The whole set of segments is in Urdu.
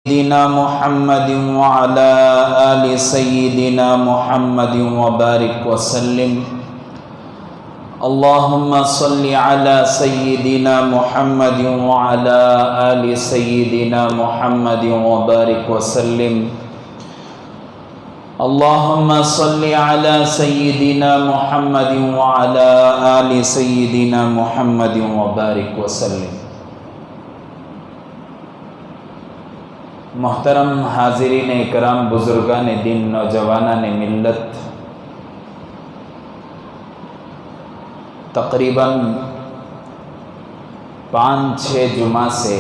سيدنا محمد وعلى آل سيدنا محمد وبارك وسلم. اللهم صل على سيدنا محمد وعلى آل سيدنا محمد وبارك وسلم. اللهم صل على سيدنا محمد وعلى آل سيدنا محمد وبارك وسلم. محترم حاضرین اکرام، بزرگان دین، نوجوانان ملت، تقریباً 5-6 جمعہ سے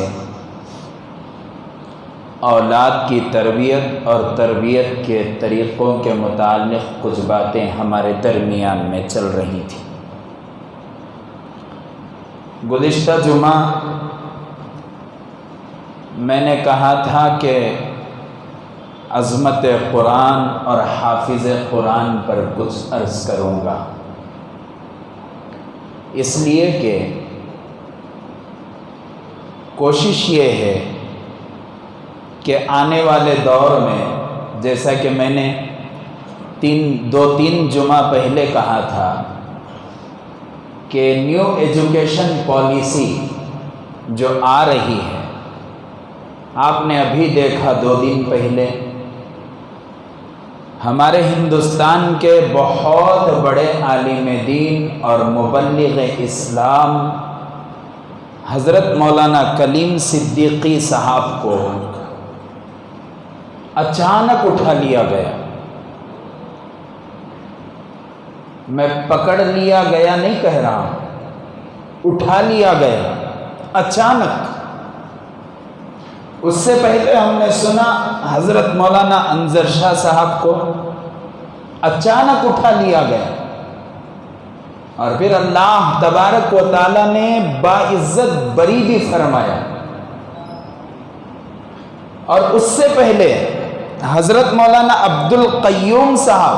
اولاد کی تربیت اور تربیت کے طریقوں کے متعلق کچھ باتیں ہمارے درمیان میں چل رہی تھیں. گزشتہ جمعہ میں نے کہا تھا کہ عظمت قرآن اور حافظ قرآن پر کچھ عرض کروں گا، اس لیے کہ کوشش یہ ہے کہ آنے والے دور میں، جیسا کہ میں نے 2-3 جمعہ پہلے کہا تھا کہ نیو ایجوکیشن پالیسی جو آ رہی ہے، آپ نے ابھی دیکھا 2 دن پہلے ہمارے ہندوستان کے بہت بڑے عالم دین اور مبلغ اسلام حضرت مولانا کلیم صدیقی صاحب کو اچانک اٹھا لیا گیا. میں پکڑ لیا گیا نہیں کہہ رہا ہوں، اٹھا لیا گیا اچانک. اس سے پہلے ہم نے سنا حضرت مولانا انظر شاہ صاحب کو اچانک اٹھا لیا گیا، اور پھر اللہ تبارک و تعالی نے باعزت بری بھی فرمایا. اور اس سے پہلے حضرت مولانا عبدالقیوم صاحب،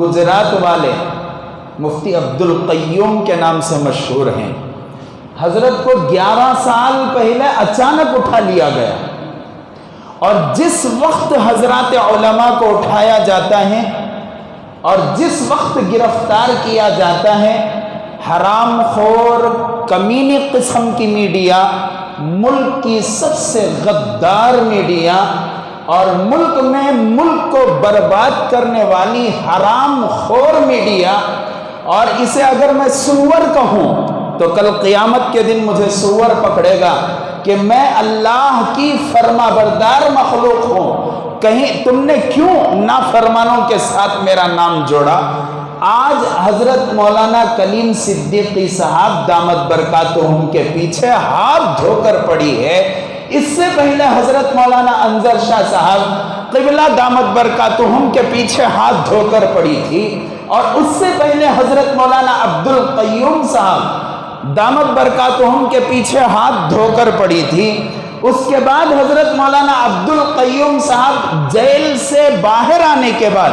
گجرات والے مفتی عبدالقیوم کے نام سے مشہور ہیں، حضرت کو 11 سال پہلے اچانک اٹھا لیا گیا. اور جس وقت حضرات علماء کو اٹھایا جاتا ہے اور جس وقت گرفتار کیا جاتا ہے، حرام خور کمینی قسم کی میڈیا، ملک کی سب سے غدار میڈیا اور ملک میں ملک کو برباد کرنے والی حرام خور میڈیا، اور اسے اگر میں سور کہوں تو کل قیامت کے دن مجھے سور پکڑے گا کہ میں اللہ کی فرما بردار مخلوق ہوں، کہیں تم نے کیوں نافرمانوں کے ساتھ میرا نام جوڑا. آج حضرت مولانا کلیم صدیقی صاحب دامت برکاتہم کے پیچھے ہاتھ دھو کر پڑی ہے. اس سے پہلے حضرت مولانا انظر شاہ صاحب قبلہ دامت برکاتہم کے پیچھے ہاتھ دھو کر پڑی تھی، اور اس سے پہلے حضرت مولانا عبدالقیوم صاحب دامت برکاتہم کے پیچھے ہاتھ دھو کر پڑی تھی. اس کے بعد حضرت مولانا عبدالقیوم صاحب جیل سے باہر آنے کے بعد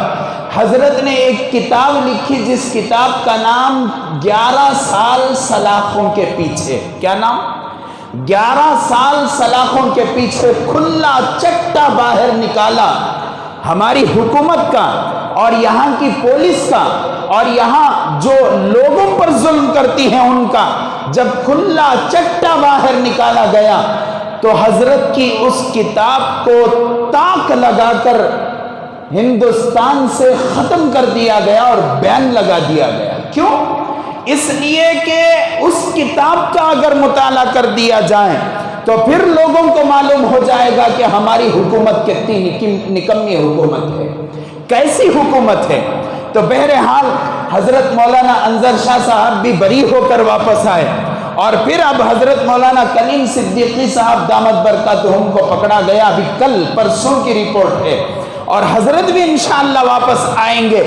حضرت نے ایک کتاب لکھی، جس کتاب کا نام 11 سال سلاخوں کے پیچھے. کیا نام؟ 11 سال سلاخوں کے پیچھے. کھلا چٹا باہر نکالا ہماری حکومت کا اور یہاں کی پولیس کا اور یہاں جو لوگوں پر ظلم کرتی ہیں ان کا. جب کھلا چٹا باہر نکالا گیا تو حضرت کی اس کتاب کو تاک لگا کر ہندوستان سے ختم کر دیا گیا اور بین لگا دیا گیا. کیوں؟ اس لیے کہ اس کتاب کا اگر مطالعہ کر دیا جائے تو پھر لوگوں کو معلوم ہو جائے گا کہ ہماری حکومت کتنی نکمی حکومت ہے، کیسی حکومت ہے. تو بہرحال حضرت مولانا انظر شاہ صاحب بھی بری ہو کر واپس آئے، اور پھر اب حضرت مولانا کلیم صدیقی صاحب دامت برکاتہم کو پکڑا گیا. ابھی کل پرسوں کی رپورٹ ہے، اور حضرت بھی انشاءاللہ واپس آئیں گے.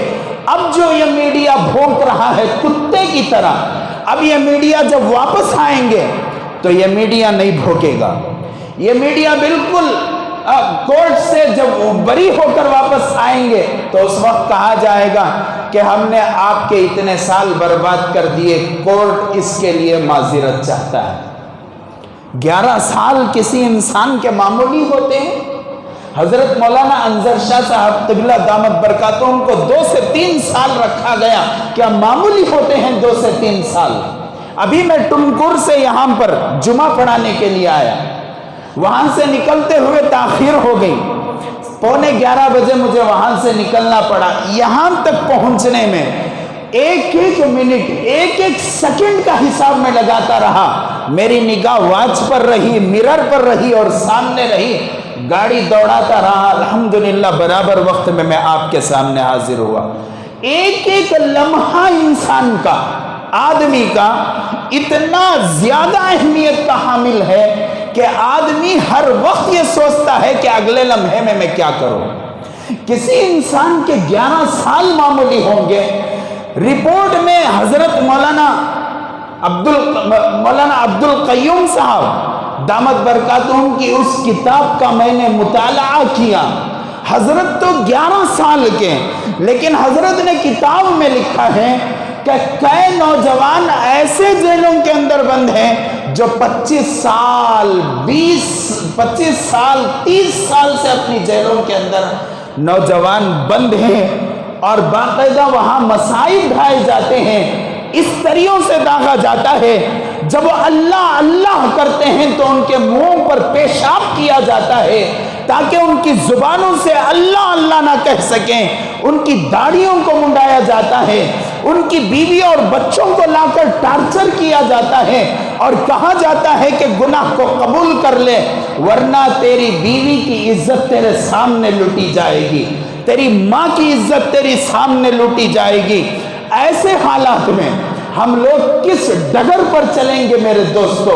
اب جو یہ میڈیا بھونک رہا ہے کتے کی طرح، اب یہ میڈیا جب واپس آئیں گے تو یہ میڈیا نہیں بھوکے گا. یہ میڈیا بالکل کورٹ سے جب بری ہو کر واپس آئیں گے تو اس وقت کہا جائے گا کہ ہم نے آپ کے اتنے سال برباد کر دیے، کورٹ اس کے لیے معذرت چاہتا ہے. 11 سال کسی انسان کے معمولی ہوتے ہیں؟ حضرت مولانا انظر شاہ صاحب قبلہ دامت برکاتہم کو 2 سے 3 سال رکھا گیا، کیا معمولی ہوتے ہیں 2 سے 3 سال؟ ابھی میں ٹمکور سے یہاں پر جمعہ پڑھانے کے لیے آیا، وہاں سے نکلتے ہوئے تاخیر ہو گئی، 11:15 بجے مجھے وہاں سے نکلنا پڑا۔ یہاں تک پہنچنے میں ایک ایک منٹ، ایک ایک سیکنڈ کا حساب میں لگاتا رہا، میری نگاہ واچ پر رہی، مرر پر رہی اور سامنے رہی، گاڑی دوڑاتا رہا، الحمدللہ برابر وقت میں آپ کے سامنے حاضر ہوا۔ ایک ایک لمحہ انسان کا، آدمی کا اتنا زیادہ اہمیت کا حامل ہے کہ آدمی ہر وقت یہ سوچتا ہے کہ اگلے لمحے میں کیا کروں۔ کسی انسان کے 11 سال معمولی ہوں گے۔ رپورٹ میں حضرت مولانا عبد القیوم صاحب دامت برکاتہم کی اس کتاب کا میں نے مطالعہ کیا۔ حضرت تو 11 سال کے، لیکن حضرت نے کتاب میں لکھا ہے کہ کئی نوجوان ایسے جیلوں کے اندر بند ہیں جو 25 سال 30 سال سے اپنی جیلوں کے اندر نوجوان بند ہیں، اور باقاعدہ وہاں مسائل ڈھائے جاتے ہیں، اس طریقوں سے داغا جاتا ہے، جب وہ اللہ اللہ کرتے ہیں تو ان کے منہ پر پیشاب کیا جاتا ہے تاکہ ان کی زبانوں سے اللہ اللہ نہ کہہ سکیں، ان کی داڑھیوں کو منڈایا جاتا ہے، ان کی بیوی اور بچوں کو لا کر ٹارچر کیا جاتا ہے اور کہا جاتا ہے کہ گناہ کو قبول کر لے ورنہ تیری بیوی کی عزت تیرے سامنے لوٹی جائے گی، تیری ماں کی عزت تیری سامنے لوٹی جائے گی۔ ایسے حالات میں ہم لوگ کس ڈگر پر چلیں گے میرے دوستو؟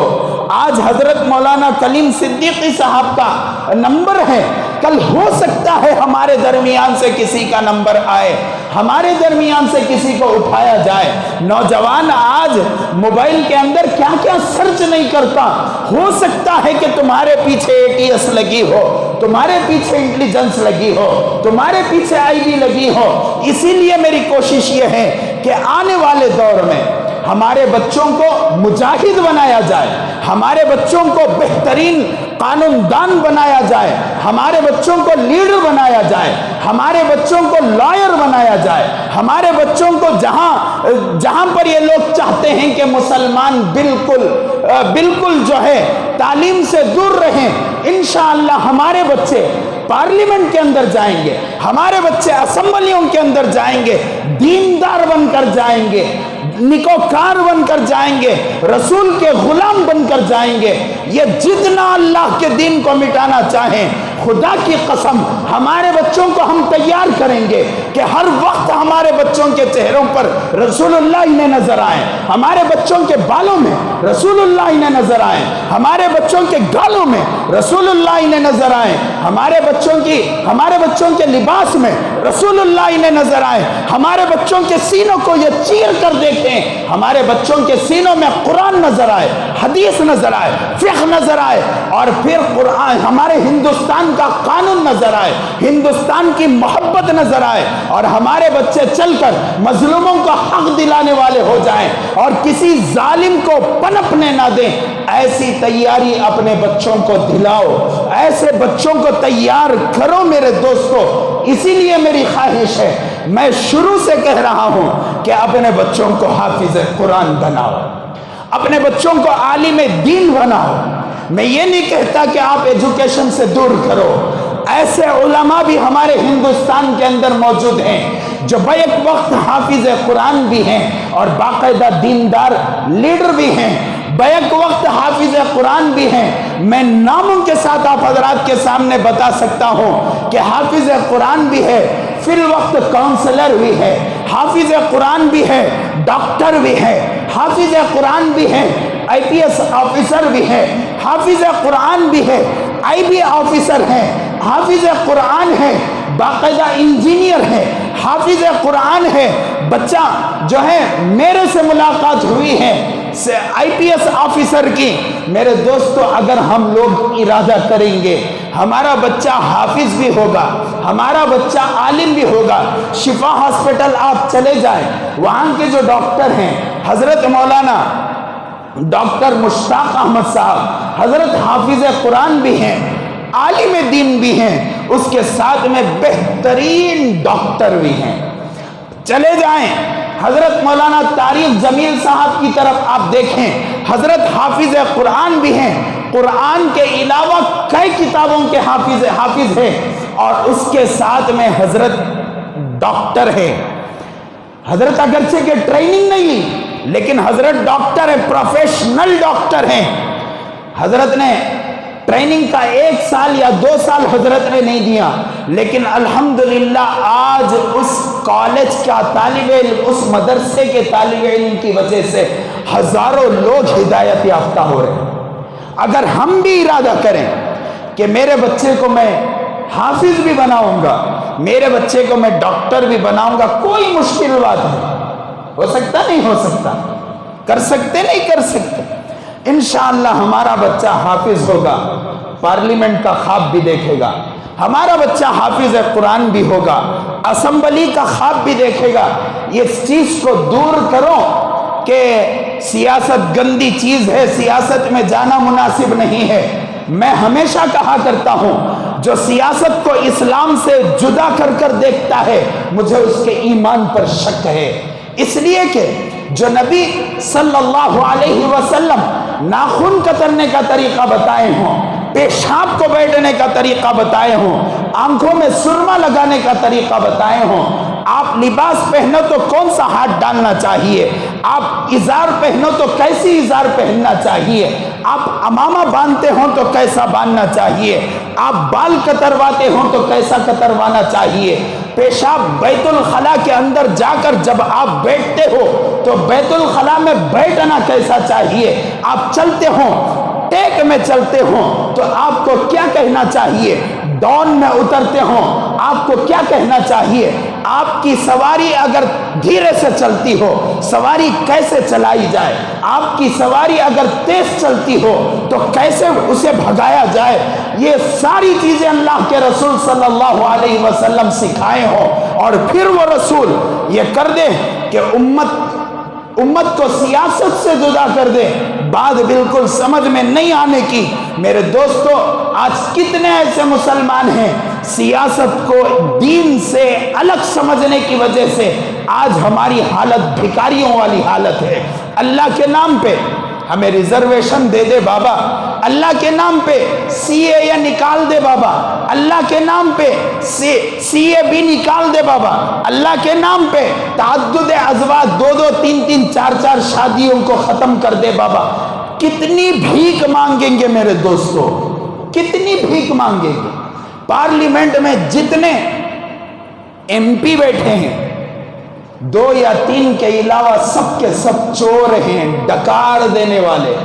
آج حضرت مولانا کلیم صدیقی صاحب کا نمبر ہے، کل ہو سکتا ہے ہمارے درمیان سے کسی کا نمبر آئے، ہمارے درمیان سے کسی کو اٹھایا جائے۔ نوجوان آج موبائل کے اندر کیا کیا سرچ نہیں کرتا، ہو سکتا ہے کہ تمہارے پیچھے ATS لگی ہو، تمہارے پیچھے انٹیلیجنس لگی ہو، تمہارے پیچھے IB لگی ہو۔ اسی لیے میری کوشش یہ ہے کہ آنے والے دور میں ہمارے بچوں کو مجاہد بنایا جائے، ہمارے بچوں کو بہترین قانون دان بنایا جائے، ہمارے بچوں کو لیڈر بنایا جائے، ہمارے بچوں کو لائر بنایا جائے، ہمارے بچوں کو جہاں پر یہ لوگ چاہتے ہیں کہ مسلمان بالکل جو ہے تعلیم سے دور رہیں، انشاءاللہ ہمارے بچے پارلیمنٹ کے اندر جائیں گے، ہمارے بچے اسمبلیوں کے اندر جائیں گے، دیندار بن کر جائیں گے، نکوکار بن کر جائیں گے، رسول کے غلام بن کر جائیں گے۔ یہ جتنا اللہ کے دین کو مٹانا چاہیں، خدا کی قسم ہمارے بچوں کو ہم تیار کریں گے کہ ہر وقت ہمارے بچوں کے چہروں پر رسول اللہ انہیں نظر آئے، ہمارے بچوں کے بالوں میں رسول اللہ انہیں نظر آئے، ہمارے بچوں کے گالوں میں رسول اللہ انہیں نظر آئے، ہمارے بچوں کے لباس میں رسول اللہ انہیں نظر آئے، ہمارے بچوں کے سینوں کو یہ چیر کر دیکھیں، ہمارے بچوں کے سینوں میں قرآن نظر آئے، حدیث نظر آئے، فقہ نظر آئے، اور پھر قرآن ہمارے ہندوستان کا قانون نظر آئے، ہندوستان کی محبت نظر آئے، اور ہمارے بچے چل کر مظلوموں کو حق دلانے والے ہو جائیں اور کسی ظالم کو پنپنے نہ دیں۔ ایسی تیاری اپنے بچوں کو دلاؤ، ایسے بچوں کو تیار کرو میرے دوستو۔ اسی لیے میری خواہش ہے، میں شروع سے کہہ رہا ہوں کہ اپنے بچوں کو حافظ قرآن بناؤ، اپنے بچوں کو عالم دین بناؤ۔ میں یہ نہیں کہتا کہ آپ ایجوکیشن سے دور کرو، ایسے علماء بھی ہمارے ہندوستان کے اندر موجود ہیں جو بیک وقت حافظ قرآن بھی ہیں اور باقاعدہ دیندار لیڈر بھی ہیں، بیک وقت حافظ قرآن بھی ہیں۔ میں ناموں کے ساتھ آپ حضرات کے سامنے بتا سکتا ہوں کہ حافظ قرآن بھی ہے، فی الوقت کاؤنسلر بھی ہے، حافظ قرآن بھی ہے، ڈاکٹر بھی ہے، حافظ قرآن بھی ہے، IPS آفیسر بھی ہے، حافظ قرآن بھی ہے، IB آفیسر ہے، حافظ قرآن ہے، باقاعدہ انجینئر ہے، حافظ قرآن ہے۔ بچہ جو ہے میرے سے ملاقات ہوئی ہے IPS آفیسر کی۔ میرے دوستو، اگر ہم لوگ ارادہ کریں گے، ہمارا بچہ حافظ بھی ہوگا، ہمارا بچہ عالم بھی ہوگا۔ شفا ہاسپٹل آپ چلے جائیں، وہاں کے جو ڈاکٹر ہیں، حضرت مولانا ڈاکٹر مشتاق احمد صاحب، حضرت حافظ قرآن بھی ہیں، عالم دین بھی ہیں، اس کے ساتھ میں بہترین ڈاکٹر بھی ہیں۔ چلے جائیں حضرت مولانا طارق جمیل صاحب کی طرف، آپ دیکھیں حضرت حافظ قرآن بھی ہیں، قرآن کے علاوہ کئی کتابوں کے حافظ ہیں، اور اس کے ساتھ میں حضرت ڈاکٹر ہے۔ حضرت اگرچہ کہ ٹریننگ نہیں لی، لیکن حضرت ڈاکٹر ہے، پروفیشنل ڈاکٹر ہیں۔ حضرت نے ٹریننگ کا 1 سال یا 2 سال حضرت نے نہیں دیا، لیکن الحمدللہ آج اس کالج کا طالب علم، اس مدرسے کے طالب علم کی وجہ سے ہزاروں لوگ ہدایت یافتہ ہو رہے ہیں۔ اگر ہم بھی ارادہ کریں کہ میرے بچے کو میں حافظ بھی بناؤں گا، میرے بچے کو میں ڈاکٹر بھی بناؤں گا، کوئی مشکل بات ہے؟ ہو سکتا نہیں ہو سکتا؟ کر سکتے نہیں کر سکتے؟ انشاءاللہ ہمارا بچہ حافظ ہوگا، پارلیمنٹ کا خواب بھی دیکھے گا، ہمارا بچہ حافظ قرآن بھی ہوگا، اسمبلی کا خواب بھی دیکھے گا۔ اس چیز کو دور کرو کہ سیاست گندی چیز ہے، سیاست میں جانا مناسب نہیں ہے۔ میں ہمیشہ کہا کرتا ہوں، جو سیاست کو اسلام سے جدا کر کر دیکھتا ہے، مجھے اس کے ایمان پر شک ہے۔ اس لیے کہ جو نبی صلی اللہ علیہ وسلم ناخن کترنے کا طریقہ بتائے ہوں، پیشاب کو بیٹھنے کا طریقہ بتائے ہوں، آنکھوں میں سرما لگانے کا طریقہ بتائے ہوں، آپ لباس پہنو تو کون سا ہاتھ ڈالنا چاہیے، آپ ازار پہنو تو کیسی ازار پہننا چاہیے، آپ امامہ باندھتے ہوں تو کیسا باندھنا چاہیے، آپ بال کترواتے ہوں تو کیسا کتروانا چاہیے، پیشاب بیت الخلا کے اندر جا کر جب آپ بیٹھتے ہو تو بیت الخلا میں بیٹھنا کیسا چاہیے، آپ چلتے ہوں ٹیک میں چلتے ہوں تو آپ کو کیا کہنا چاہیے، ڈاؤن میں اترتے ہوں آپ کو کیا کہنا چاہیے، آپ کی سواری اگر دھیرے سے چلتی ہو سواری کیسے چلائی جائے، آپ کی سواری اگر تیز چلتی ہو تو کیسے اسے بھگایا جائے، یہ ساری چیزیں اللہ کے رسول صلی اللہ علیہ وسلم سکھائے ہوں، اور پھر وہ رسول یہ کر دے کہ امت کو سیاست سے جدا کر دے، بات بالکل سمجھ میں نہیں آنے کی۔ میرے دوستو، آج کتنے ایسے مسلمان ہیں سیاست کو دین سے الگ سمجھنے کی وجہ سے آج ہماری حالت بھکاریوں والی حالت ہے۔ اللہ کے نام پہ ہمیں ریزرویشن دے دے بابا، اللہ کے نام پہ سی اے یا نکال دے بابا، اللہ کے نام پہ سی اے بھی نکال دے بابا، اللہ کے نام پہ تعدد ازواج 2 3 4 شادیوں کو ختم کر دے بابا۔ کتنی بھیک مانگیں گے میرے دوستو، کتنی بھیک مانگیں گے؟ پارلیمنٹ میں جتنے ایم پی بیٹھے ہیں 2 یا 3 کے علاوہ سب کے سب چور ہیں، ڈکار دینے والے۔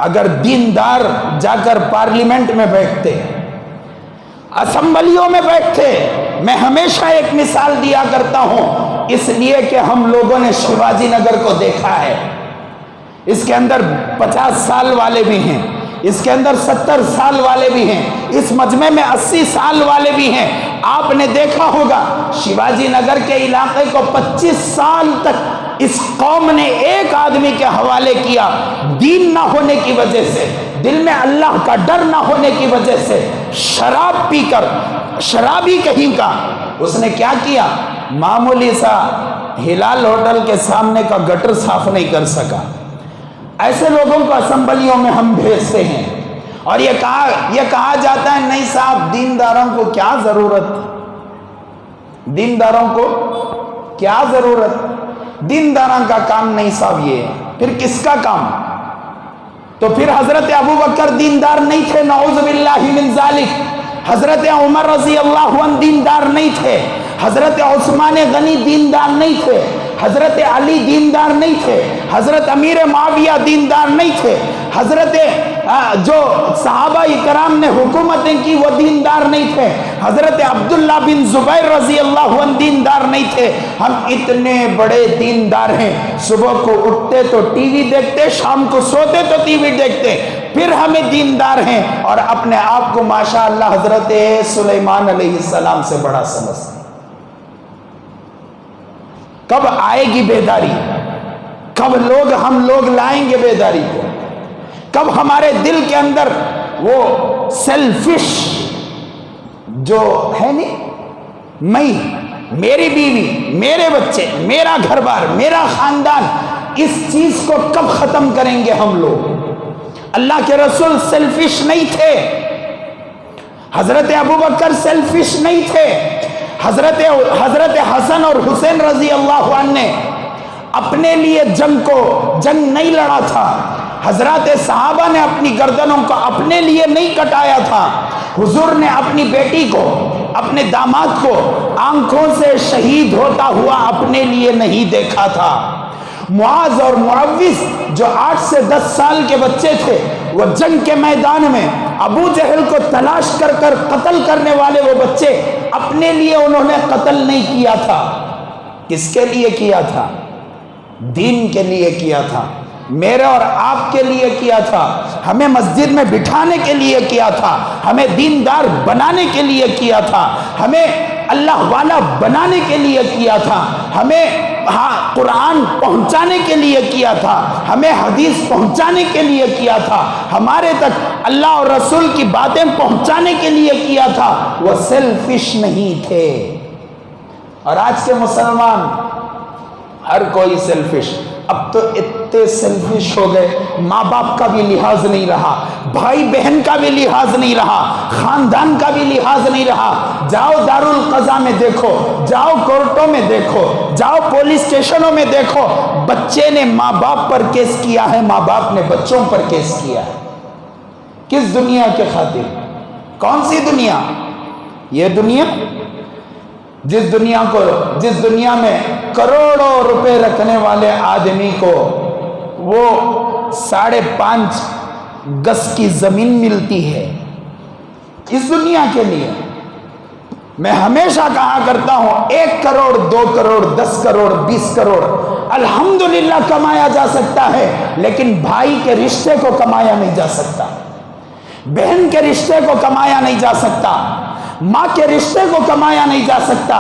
اگر دیندار جا کر پارلیمنٹ میں بیٹھتے، اسمبلیوں میں بیٹھتے، میں ہمیشہ ایک مثال دیا کرتا ہوں، اس لیے کہ ہم لوگوں نے شیواجی نگر کو دیکھا ہے، اس کے اندر 50 سال والے بھی ہیں، اس کے اندر 70 سال والے بھی ہیں، اس مجمع میں 80 سال والے بھی ہیں۔ آپ نے دیکھا ہوگا شیواجی نگر کے علاقے کو 25 سال تک اس قوم نے ایک آدمی کے حوالے کیا، دین نہ ہونے کی وجہ سے، دل میں اللہ کا ڈر نہ ہونے کی وجہ سے، شراب پی کر، شرابی کہیں کا، اس نے کیا کیا، معمولی سا ہلال ہوٹل کے سامنے کا گٹر صاف نہیں کر سکا۔ ایسے لوگوں کو اسمبلیوں میں ہم بھیجتے ہیں، اور یہ کہا جاتا ہے نہیں صاحب دینداروں کو کیا ضرورت، دینداروں کو کیا ضرورت، دینداروں کا کام نہیں صاحب، یہ پھر کس کا کام؟ تو پھر حضرت ابو بکر دیندار نہیں تھے، نعوذ باللہ من ذالک، حضرت عمر رضی اللہ عنہ دیندار نہیں تھے، حضرت عثمان غنی دیندار نہیں تھے، حضرت علی دیندار نہیں تھے، حضرت امیر معاویہ دیندار نہیں تھے، حضرت جو صحابہ کرام نے حکومتیں کی وہ دیندار نہیں تھے، حضرت عبداللہ بن زبیر رضی اللہ عنہ دیندار نہیں تھے۔ ہم اتنے بڑے دیندار ہیں، صبح کو اٹھتے تو ٹی وی دیکھتے، شام کو سوتے تو ٹی وی دیکھتے، پھر ہمیں دیندار ہیں، اور اپنے آپ کو ماشاءاللہ حضرت سلیمان علیہ السلام سے بڑا سمجھتے۔ کب آئے گی بیداری؟ کب ہم لوگ لائیں گے بیداری کو؟ کب ہمارے دل کے اندر وہ سیلفش جو ہے نہیں، میری بیوی، میرے بچے، میرا گھر بار، میرا خاندان، اس چیز کو کب ختم کریں گے ہم لوگ؟ اللہ کے رسول سیلفش نہیں تھے، حضرت ابوبکر سیلفش نہیں تھے، حضرت حسن اور حسین رضی اللہ عنہ نے اپنے لیے جنگ نہیں لڑا تھا، حضرات صحابہ نے اپنی گردنوں کو اپنے لیے نہیں کٹایا تھا، حضور نے اپنی بیٹی کو، اپنے داماد کو آنکھوں سے شہید ہوتا ہوا اپنے لیے نہیں دیکھا تھا۔ معاذ اور معوذ جو 8 سے 10 سال کے بچے تھے، وہ جنگ کے میدان میں ابو جہل کو تلاش کر قتل کرنے والے وہ بچے اپنے لیے انہوں نے قتل نہیں کیا تھا، کس کے لیے کیا تھا؟ دین کے لیے کیا تھا، میرے اور آپ کے لیے کیا تھا، ہمیں مسجد میں بٹھانے کے لیے کیا تھا، ہمیں دیندار بنانے کے لیے کیا تھا، ہمیں اللہ والا بنانے کے لیے کیا تھا، ہمیں قرآن پہنچانے کے لیے کیا تھا، ہمیں حدیث پہنچانے کے لیے کیا تھا، ہمارے تک اللہ اور رسول کی باتیں پہنچانے کے لیے کیا تھا، وہ سیلفش نہیں تھے۔ اور آج کے مسلمان ہر کوئی سیلفش، اب تو اتنے سیلفش ہو گئے، ماں باپ کا بھی لحاظ نہیں رہا، بھائی بہن کا بھی لحاظ نہیں رہا، خاندان کا بھی لحاظ نہیں رہا۔ جاؤ دارالقضاء میں دیکھو، جاؤ کورٹوں میں دیکھو، جاؤ پولیس اسٹیشنوں میں دیکھو، بچے نے ماں باپ پر کیس کیا ہے، ماں باپ نے بچوں پر کیس کیا ہے۔ کس دنیا کے خاطر؟ کون سی دنیا؟ یہ دنیا جس دنیا میں کروڑوں روپے رکھنے والے آدمی کو وہ 5.5 گز کی زمین ملتی ہے، اس دنیا کے لیے میں ہمیشہ کہا کرتا ہوں 1 کروڑ 2 کروڑ 10 کروڑ 20 کروڑ الحمدللہ کمایا جا سکتا ہے، لیکن بھائی کے رشتے کو کمایا نہیں جا سکتا، بہن کے رشتے کو کمایا نہیں جا سکتا، ماں کے رشتے کو کمایا نہیں جا سکتا،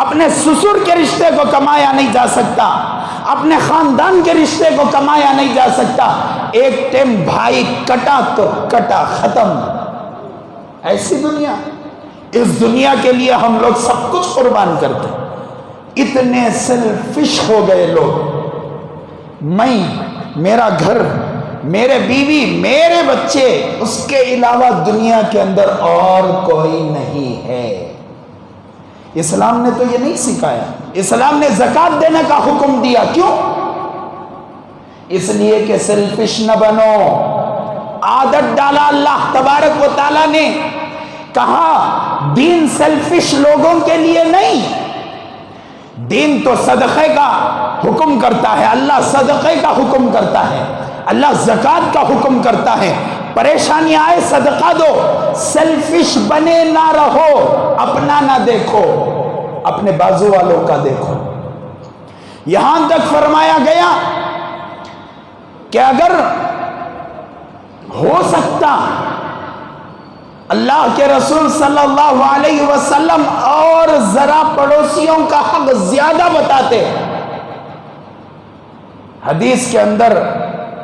اپنے سسر کے رشتے کو کمایا نہیں جا سکتا، اپنے خاندان کے رشتے کو کمایا نہیں جا سکتا۔ ایک ٹائم بھائی کٹا تو کٹا، ختم۔ ایسی دنیا، اس دنیا کے لیے ہم لوگ سب کچھ قربان کرتے ہیں۔ اتنے سیلفش ہو گئے لوگ، میں، میرا گھر، میرے بیوی، میرے بچے، اس کے علاوہ دنیا کے اندر اور کوئی نہیں ہے۔ اسلام نے تو یہ نہیں سکھایا، اسلام نے زکوٰۃ دینے کا حکم دیا، کیوں؟ اس لیے کہ سیلفش نہ بنو۔ عادت ڈالا اللہ تبارک و تعالیٰ نے، کہا دین سیلفش لوگوں کے لیے نہیں، دین تو صدقے کا حکم کرتا ہے، اللہ صدقے کا حکم کرتا ہے، اللہ زکوٰۃ کا حکم کرتا ہے۔ پریشانی آئے صدقہ دو، سیلفش بنے نہ رہو، اپنا نہ دیکھو، اپنے بازو والوں کا دیکھو۔ یہاں تک فرمایا گیا کہ اگر ہو سکتا اللہ کے رسول صلی اللہ علیہ وسلم اور ذرا پڑوسیوں کا حق زیادہ بتاتے۔ حدیث کے اندر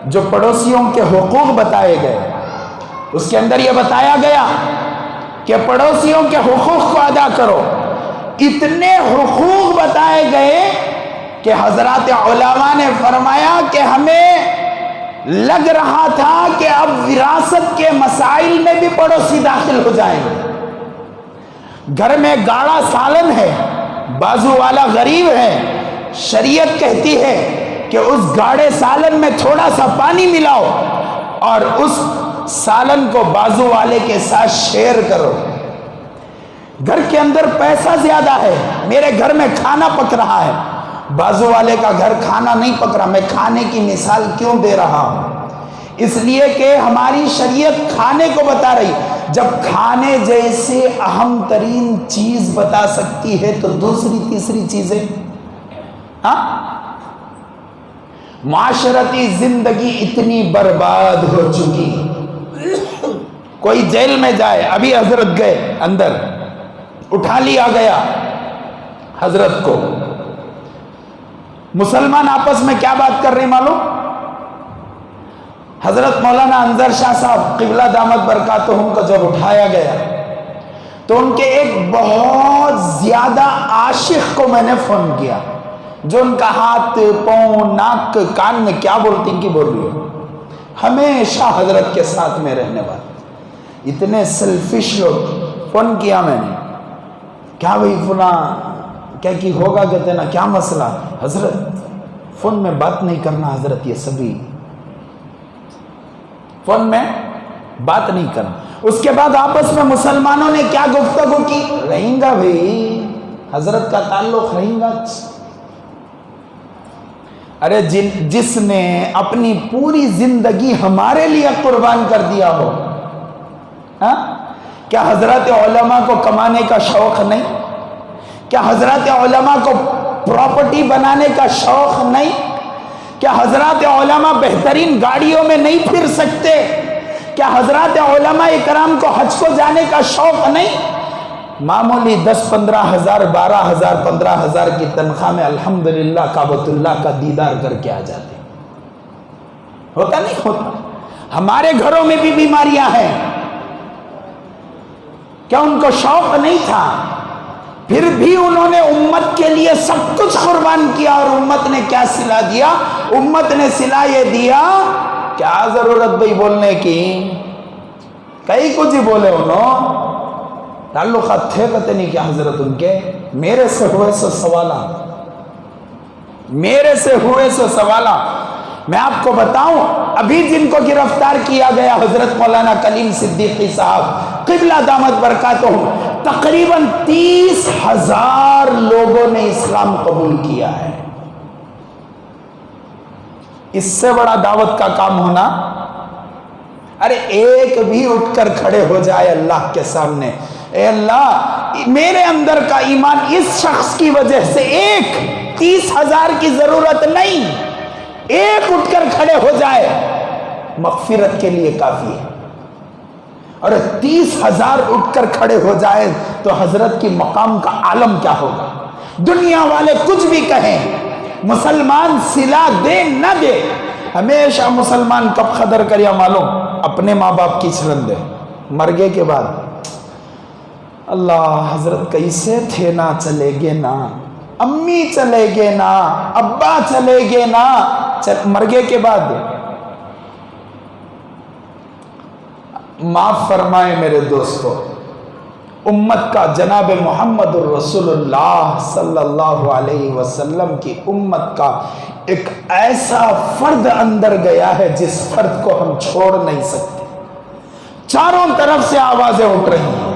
جو پڑوسیوں کے حقوق بتائے گئے، اس کے اندر یہ بتایا گیا کہ پڑوسیوں کے حقوق کو ادا کرو۔ اتنے حقوق بتائے گئے کہ حضرات علماء نے فرمایا کہ ہمیں لگ رہا تھا کہ اب وراثت کے مسائل میں بھی پڑوسی داخل ہو جائیں گے۔ گھر میں گاڑا سالن ہے، بازو والا غریب ہے، شریعت کہتی ہے کہ اس گاڑے سالن میں تھوڑا سا پانی ملاؤ اور اس سالن کو بازو والے کے ساتھ شیئر کرو۔ گھر کے اندر پیسہ زیادہ ہے، میرے گھر میں کھانا پک رہا ہے، بازو والے کا گھر کھانا نہیں پک رہا، میں کھانے کی مثال کیوں دے رہا ہوں؟ اس لیے کہ ہماری شریعت کھانے کو بتا رہی، جب کھانے جیسے اہم ترین چیز بتا سکتی ہے تو دوسری تیسری چیزیں، معاشرتی زندگی اتنی برباد ہو چکی، کوئی جیل میں جائے، ابھی حضرت گئے اندر، اٹھا لیا گیا حضرت کو، مسلمان آپس میں کیا بات کر رہے معلوم؟ حضرت مولانا انظر شاہ صاحب قبلہ دامت برکاتہم کو جب اٹھایا گیا تو ان کے ایک بہت زیادہ عاشق کو میں نے فون کیا، جو ان کا ہاتھ، پاؤں، ناک، کان میں کیا بولتی ان کی بول رہی ہو، ہمیشہ حضرت کے ساتھ میں رہنے والے اتنے سیلفش لوگ۔ فون کیا میں نے، کیا بھئی فلاں کیا کی ہوگا، کہتے نا کیا مسئلہ، حضرت فون میں بات نہیں کرنا، حضرت یہ سبھی فون میں بات نہیں کرنا۔ اس کے بعد آپس میں مسلمانوں نے کیا گفتگو کی، رہیں گا بھئی حضرت کا تعلق رہیں گا۔ ارے جس نے اپنی پوری زندگی ہمارے لیے قربان کر دیا ہو، کیا حضرات علماء کو کمانے کا شوق نہیں؟ کیا حضرات علماء کو پراپرٹی بنانے کا شوق نہیں؟ کیا حضرات علماء بہترین گاڑیوں میں نہیں پھر سکتے؟ کیا حضرات علماء اکرام کو حج کو جانے کا شوق نہیں؟ معمولی 10-15 ہزار 12 ہزار 15 ہزار کی تنخواہ میں الحمدللہ کعبۃ اللہ کا دیدار کر کے آ جاتے، ہوتا نہیں ہوتا؟ ہمارے گھروں میں بھی بیماریاں ہیں، کیا ان کو شوق نہیں تھا؟ پھر بھی انہوں نے امت کے لیے سب کچھ قربان کیا، اور امت نے کیا صلہ دیا؟ امت نے صلہ یہ دیا، کیا ضرورت بھئی بولنے کی، کئی کچھ ہی بولے انہوں، تعلقات تھے کہتے نہیں کیا حضرت ان کے، میرے سے ہوئے سو سوالات، میرے سے ہوئے سو سوالات۔ میں آپ کو بتاؤں، ابھی جن کو گرفتار کیا گیا حضرت مولانا کلیم صدیقی صاحب قبلہ دامت برکاتہم، تقریباً 30,000 لوگوں نے اسلام قبول کیا ہے۔ اس سے بڑا دعوت کا کام ہونا، ارے ایک بھی اٹھ کر کھڑے ہو جائے اللہ کے سامنے، اے اللہ میرے اندر کا ایمان اس شخص کی وجہ سے، ایک 30,000 کی ضرورت نہیں، ایک اٹھ کر کھڑے ہو جائے مغفرت کے لیے کافی ہے۔ اور 30,000 اٹھ کر کھڑے ہو جائے تو حضرت کی مقام کا عالم کیا ہوگا؟ دنیا والے کچھ بھی کہیں، مسلمان صلہ دے نہ دے، ہمیشہ مسلمان کب قدر کریا معلوم؟ اپنے ماں باپ کی چرن دے، مرگے کے بعد اللہ حضرت کیسے تھے نا، چلے گے نا، امی چلے گے نا، ابا چلے گے نا، مرگے کے بعد معاف فرمائے میرے دوستو، امت کا جناب محمد الرسول اللہ صلی اللہ علیہ وسلم کی امت کا ایک ایسا فرد اندر گیا ہے جس فرد کو ہم چھوڑ نہیں سکتے۔ چاروں طرف سے آوازیں اٹھ رہی ہیں،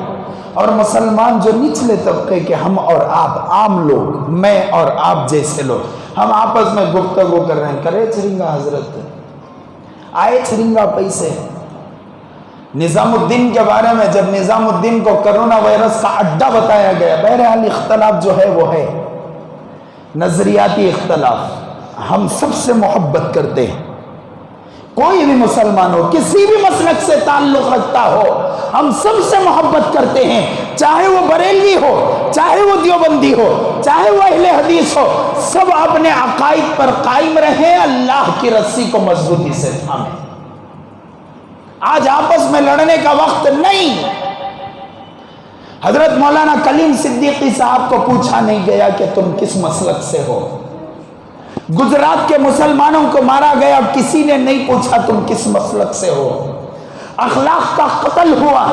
اور مسلمان جو نچلے طبقے کے ہم اور آپ عام لوگ، میں اور آپ جیسے لوگ، ہم آپس میں گفتگو کر رہے ہیں، کرے چرنگا حضرت، آئے چرنگا پیسے۔ نظام الدین کے بارے میں جب نظام الدین کو کرونا وائرس کا اڈا بتایا گیا، بہرحال اختلاف جو ہے وہ ہے نظریاتی اختلاف، ہم سب سے محبت کرتے ہیں، کوئی بھی مسلمان ہو، کسی بھی مسلک سے تعلق رکھتا ہو، ہم سب سے محبت کرتے ہیں، چاہے وہ بریلوی ہو، چاہے وہ دیوبندی ہو، چاہے وہ اہل حدیث ہو، سب اپنے عقائد پر قائم رہیں، اللہ کی رسی کو مضبوطی سے تھامیں۔ آج آپس میں لڑنے کا وقت نہیں۔ حضرت مولانا کلیم صدیقی صاحب کو پوچھا نہیں گیا کہ تم کس مسلک سے ہو، گجرات کے مسلمانوں کو مارا گیا، کسی نے نہیں پوچھا تم کس مسلک سے ہو، اخلاق کا قتل ہوا،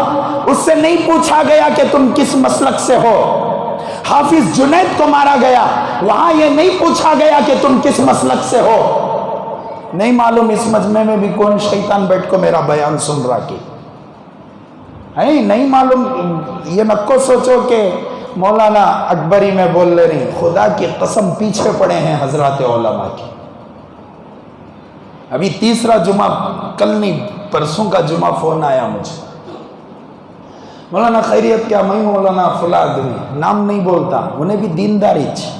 اس سے نہیں پوچھا گیا کہ تم کس مسلک سے ہو، حافظ جنید کو مارا گیا، وہاں یہ نہیں پوچھا گیا کہ تم کس مسلک سے ہو۔ نہیں معلوم اس مجمع میں بھی کون شیطان بیٹھ کو میرا بیان سن رہا کی ہے، نہیں معلوم، یہ نہ کو سوچو کہ مولانا اکبری میں بول لے رہی، خدا کی قسم پیچھے پڑے ہیں حضرات علماء کی۔ ابھی تیسرا جمعہ، کل نہیں پرسوں کا جمعہ فون آیا مجھے، مولانا خیریت کیا، میں مولانا فلاں آدمی، نام نہیں بولتا، انہیں بھی دینداری تھی،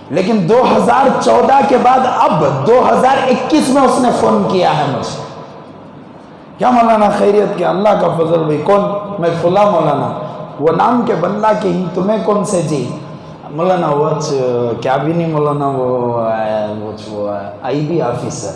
لیکن 2014 کے بعد اب 2021 میں اس نے فون کیا ہے مجھے، کیا مولانا خیریت کیا، اللہ کا فضل بھائی، کون؟ میں فلاں مولانا، وہ نام کے بندہ کے ہی، تمہیں کون سے جی؟ مولانا وہ کیا بھی نہیں مولانا، وہ آئی بی آفیسر،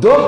2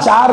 4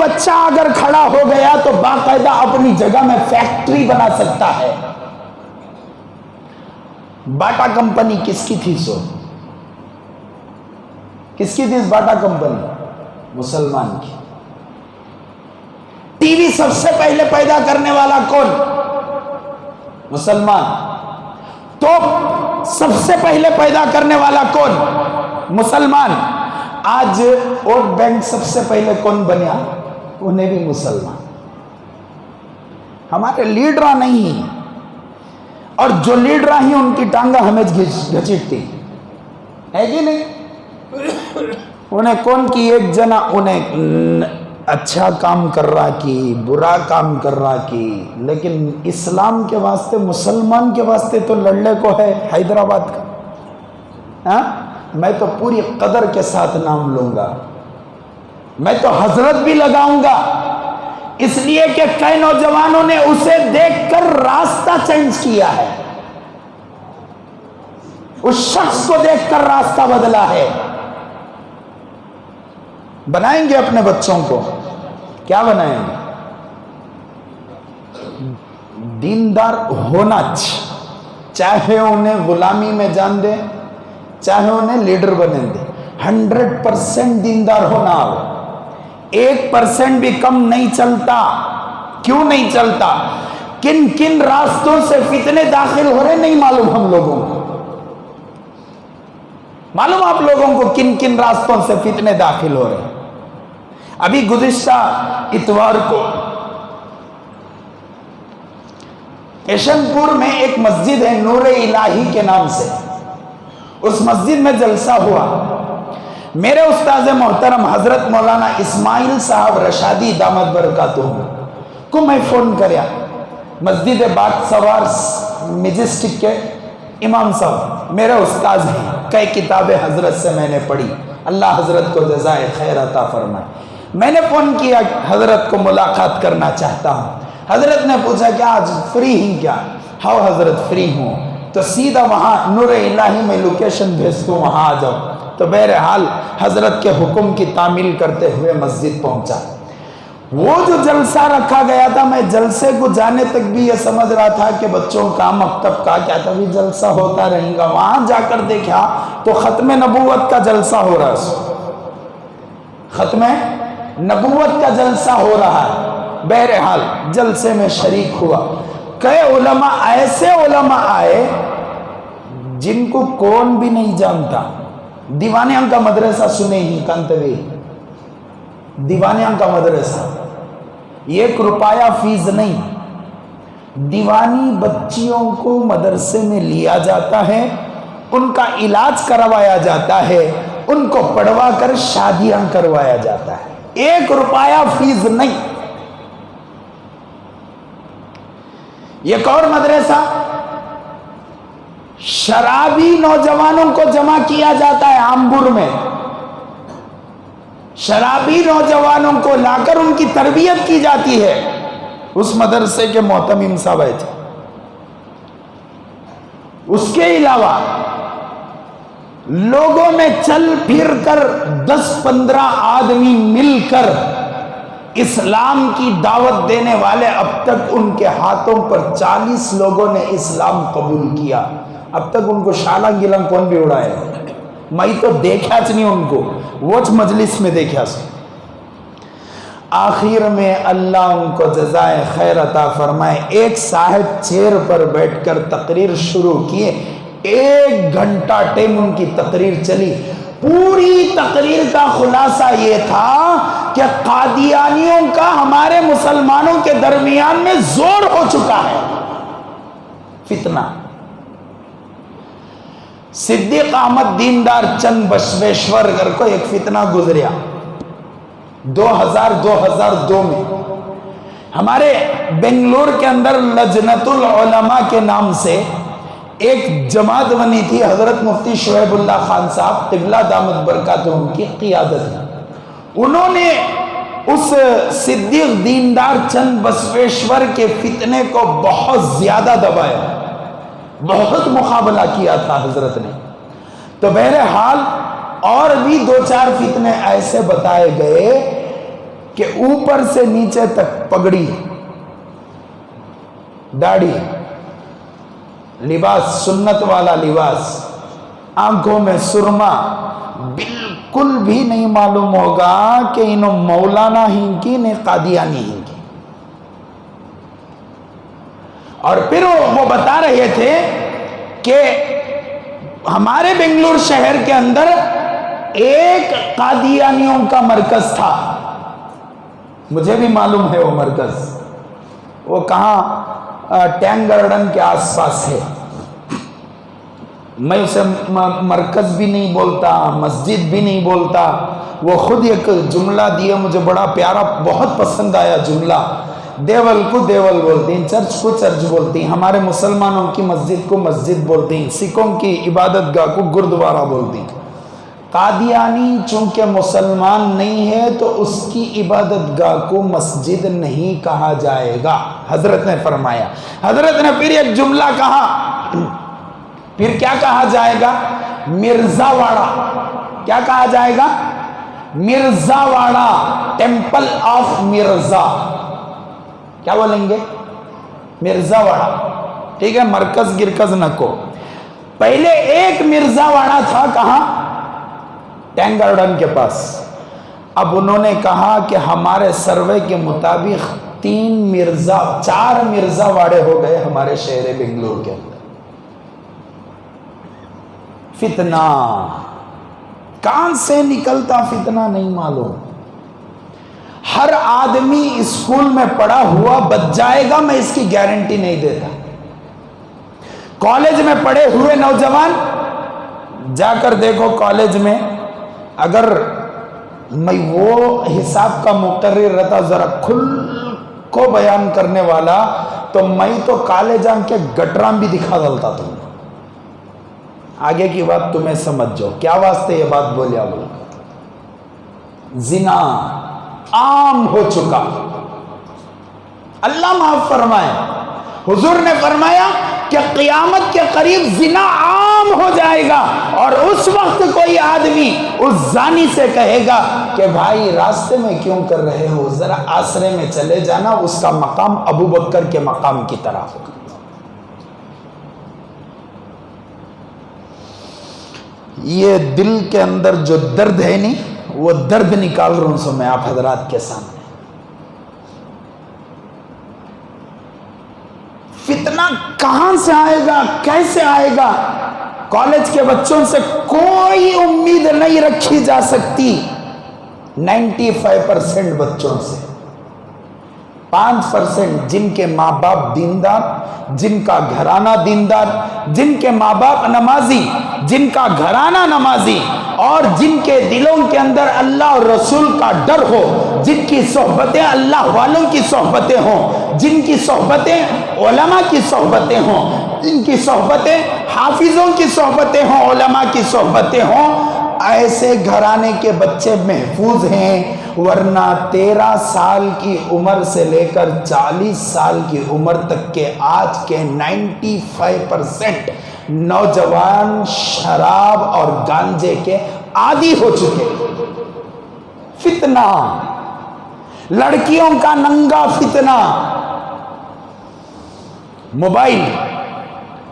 بچہ اگر کھڑا ہو گیا تو باقاعدہ اپنی جگہ میں فیکٹری بنا سکتا ہے. باٹا کمپنی کس کی تھی؟ کس کی تھی اس باٹا کمپنی؟ مسلمان کی. ٹی وی سب سے پہلے پیدا کرنے والا کون؟ مسلمان. توپ سب سے پہلے پیدا کرنے والا کون؟ مسلمان. آج ووٹ بینک سب سے پہلے کون بنیا؟ انہیں بھی مسلمان. ہمارے لیڈر نہیں، اور جو لیڈر ہیں ان کی ٹانگا ہمیں گھچیٹتی ہے کہ نہیں؟ انہیں کون کی ایک جنا انہیں اچھا کام کر رہا کی، برا کام کر رہا کی، لیکن اسلام کے واسطے، مسلمان کے واسطے تو لڑنے کو ہے حیدرآباد کا. ہاں، میں تو پوری قدر کے ساتھ نام لوں گا، میں تو حضرت بھی لگاؤں گا، اس لیے کہ کئی نوجوانوں نے اسے دیکھ کر راستہ چینج کیا ہے، اس شخص کو دیکھ کر راستہ بدلا ہے. بنائیں گے اپنے بچوں کو، کیا بنائیں گے؟ دیندار ہونا چاہے انہیں غلامی میں جان دے، چاہے انہیں لیڈر بنے دے. 100% دیندار ہونا ہو. 1% بھی کم نہیں چلتا. کیوں نہیں چلتا؟ کن کن راستوں سے فتنے داخل ہو رہے نہیں معلوم ہم لوگوں کو. معلوم آپ لوگوں کو کن کن راستوں سے فتنے داخل ہو رہے ہیں. ابھی گزشتہ اتوار کو ایشن پور میں ایک مسجد ہے نور الہی کے نام سے، اس مسجد میں جلسہ ہوا. میرے استاذ محترم حضرت مولانا اسماعیل صاحب رشادی دامت برکاتہم کو میں فون کریا. مسجد باغ سوار مجسٹک کے امام صاحب میرے استاذ ہیں، کئی کتابیں حضرت سے میں نے پڑھی، اللہ حضرت کو جزائے خیر عطا فرمائے. میں نے فون کیا، حضرت کو ملاقات کرنا چاہتا ہوں. حضرت نے پوچھا کہ آج فری ہیں کیا؟ ہاں حضرت فری ہوں. تو سیدھا وہاں نور الہی میں لوکیشن بھیجتا ہوں، وہاں آ جاؤ. تو بہرحال حضرت کے حکم کی تعمیل کرتے ہوئے مسجد پہنچا. وہ جو جلسہ رکھا گیا تھا، میں جلسے کو جانے تک بھی یہ سمجھ رہا تھا کہ بچوں کا مکتب کا کیا تھا، بھی جلسہ ہوتا رہے گا. وہاں جا کر دیکھا تو ختم نبوت کا جلسہ ہو رہا ہے، ختم نبوت کا جلسہ ہو رہا ہے. بہرحال جلسے میں شریک ہوا. کئی علماء، ایسے علماء آئے جن کو کون بھی نہیں جانتا. دیوانیاں کا مدرسہ سنے ہی کانتوی، دیوانیاں کا مدرسہ، 1 روپیہ فیس نہیں. دیوانی بچیوں کو مدرسے میں لیا جاتا ہے، ان کا علاج کروایا جاتا ہے، ان کو پڑھوا کر شادیاں کروایا جاتا ہے. 1 روپیہ فیس نہیں. ایک اور مدرسہ، شرابی نوجوانوں کو جمع کیا جاتا ہے آمبور میں. شرابی نوجوانوں کو لا کر ان کی تربیت کی جاتی ہے. اس مدرسے کے محتمم صاحب تھے. اس کے علاوہ لوگوں میں چل پھر کر 10-15 آدمی مل کر اسلام کی دعوت دینے والے، اب تک ان کے ہاتھوں پر 40 لوگوں نے اسلام قبول کیا. اب تک ان کو شالا گیلم کون بھی اڑائے، میں تو دیکھا نہیں ان کو، وہ مجلس میں دیکھا سے. آخر میں اللہ ان کو جزائے خیر عطا فرمائے. ایک صاحب چیئر پر بیٹھ کر تقریر شروع کیے. 1 گھنٹہ ٹائم ان کی تقریر چلی. پوری تقریر کا خلاصہ یہ تھا کہ قادیانیوں کا ہمارے مسلمانوں کے درمیان میں زور ہو چکا ہے، فتنہ. صدیق احمد دیندار چند بسویشور کو ایک فتنہ گزریا 2002 میں. ہمارے بنگلور کے اندر لجنت العلماء کے نام سے ایک جماعت بنی تھی، حضرت مفتی شعیب اللہ خان صاحب قبلہ دامت برکاتہم کی قیادت میں. انہوں نے اس صدیق دیندار چند بسویشور کے فتنے کو بہت زیادہ دبایا، بہت مقابلہ کیا تھا حضرت نے. تو بہرحال اور بھی 2-4 فتنے ایسے بتائے گئے کہ اوپر سے نیچے تک پگڑی، داڑھی، لباس سنت والا لباس، آنکھوں میں سرما، بالکل بھی نہیں معلوم ہوگا کہ انہوں مولانا ہی کی نے قادیانی ہی کی. اور پھر وہ بتا رہے تھے کہ ہمارے بنگلور شہر کے اندر ایک قادیانیوں کا مرکز تھا، مجھے بھی معلوم ہے وہ مرکز، وہ کہاں ٹینک گارڈن کے آس پاس ہے. میں اسے مرکز بھی نہیں بولتا، مسجد بھی نہیں بولتا. وہ خود ایک جملہ دیا مجھے بڑا پیارا، بہت پسند آیا جملہ. دیول کو دیول بولتی ہیں، چرچ کو چرچ بولتی ہیں، ہمارے مسلمانوں کی مسجد کو مسجد بولتی ہیں، سکھوں کی عبادت گاہ کو گردوارہ بولتی ہیں. قادیانی چونکہ مسلمان نہیں ہے تو اس کی عبادت گاہ کو مسجد نہیں کہا جائے گا، حضرت نے فرمایا. حضرت نے پھر ایک جملہ کہا، پھر کیا کہا جائے گا؟ مرزا واڑا. کیا کہا جائے گا؟ Mirza Wada, temple of Mirza. کیا بولیں گے؟ مرزا واڑا. ٹھیک ہے، مرکز گرکز نہ کو. پہلے ایک مرزا واڑا تھا، کہاں؟ ٹینک گارڈن کے پاس. اب انہوں نے کہا کہ ہمارے سروے کے مطابق 4 مرزا واڑے ہو گئے ہمارے شہر بنگلور کے اندر. فتنہ کہاں سے نکلتا فتنہ نہیں معلوم. ہر آدمی اسکول میں پڑھا ہوا بچ جائے گا، میں اس کی گارنٹی نہیں دیتا. کالج میں پڑھے ہوئے نوجوان جا کر دیکھو، کالج میں اگر میں وہ حساب کا مقرر رہتا ذرا کھل کو بیان کرنے والا، تو میں تو کالج جان کے گٹرام بھی دکھا ڈالتا تم. آگے کی بات تمہیں سمجھ جاؤ، کیا واسطے یہ بات بولیا؟ زنا عام ہو چکا. اللہ معاف فرمائے، حضور نے فرمایا کہ قیامت کے قریب زنا عام ہو جائے گا، اور اس وقت کوئی آدمی اس زانی سے کہے گا کہ بھائی راستے میں کیوں کر رہے ہو، ذرا آسرے میں چلے جانا، اس کا مقام ابو بکر کے مقام کی طرح ہوگا. یہ دل کے اندر جو درد ہے نہیں، وہ درد نکال رہا ہوں سو میں آپ حضرات کے سامنے. فتنہ کہاں سے آئے گا، کیسے آئے گا؟ کالج کے بچوں سے کوئی امید نہیں رکھی جا سکتی. 95% بچوں سے 5% جن کے ماں باپ دیندار، جن کا گھرانہ دیندار، جن کے ماں باپ نمازی، جن کا گھرانہ نمازی، اور جن کے دلوں کے اندر اللہ اور رسول کا ڈر ہو، جن کی صحبتیں اللہ والوں کی صحبتیں ہوں، جن کی صحبتیں علماء کی صحبتیں ہوں، جن کی صحبتیں حافظوں کی صحبتیں ہوں، علماء کی صحبتیں ہوں، ایسے گھرانے کے بچے محفوظ ہیں. ورنہ 13 سال کی عمر سے لے کر 40 سال کی عمر تک کے آج کے 95% نوجوان شراب اور گانجے کے عادی ہو چکے. فتنہ، لڑکیوں کا ننگا فتنہ. موبائل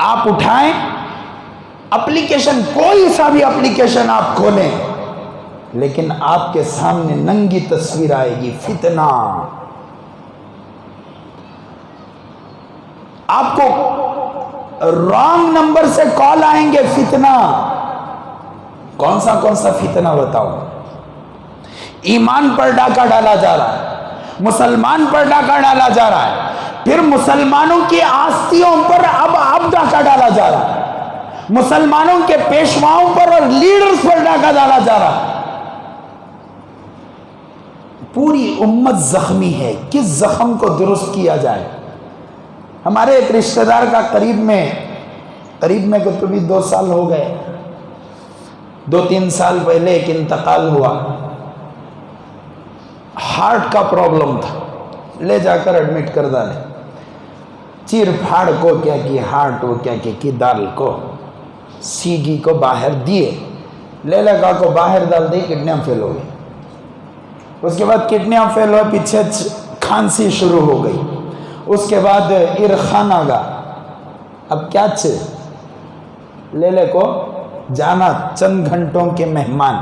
آپ اٹھائیں، اپلیکیشن کوئی سا بھی اپلیکیشن آپ کھولیں، لیکن آپ کے سامنے ننگی تصویر آئے گی. فتنہ. آپ کو رانگ نمبر سے کال آئیں گے. فتنہ. کون سا فتنہ بتاؤ؟ ایمان پر ڈاکہ ڈالا جا رہا ہے، مسلمان پر ڈاکہ ڈالا جا رہا ہے، پھر مسلمانوں کی آستیوں پر اب ڈاکہ ڈالا جا رہا ہے، مسلمانوں کے پیشواؤں پر اور لیڈرز پر ڈاکہ ڈالا جا رہا ہے. پوری امت زخمی ہے. کس زخم کو درست کیا جائے؟ ہمارے ایک رشتہ دار کا قریب میں کو تو بھی 2 سال ہو گئے، 2-3 سال پہلے ایک انتقال ہوا. ہارٹ کا پرابلم تھا، لے جا کر ایڈمٹ کر ڈالے. چیر پھاڑ کو کیا کی، ہارٹ کو کیا کی دال کو، سیگی کو باہر دیے، لے لگا کو باہر ڈال دی، کڈنیاں فیل ہو گئی. اس کے بعد کڈنیاں فیل ہوئے، پیچھے کھانسی شروع ہو گئی، اس کے بعد ارخان آ گا. اب کیا لے لے کو جانا چند گھنٹوں کے مہمان.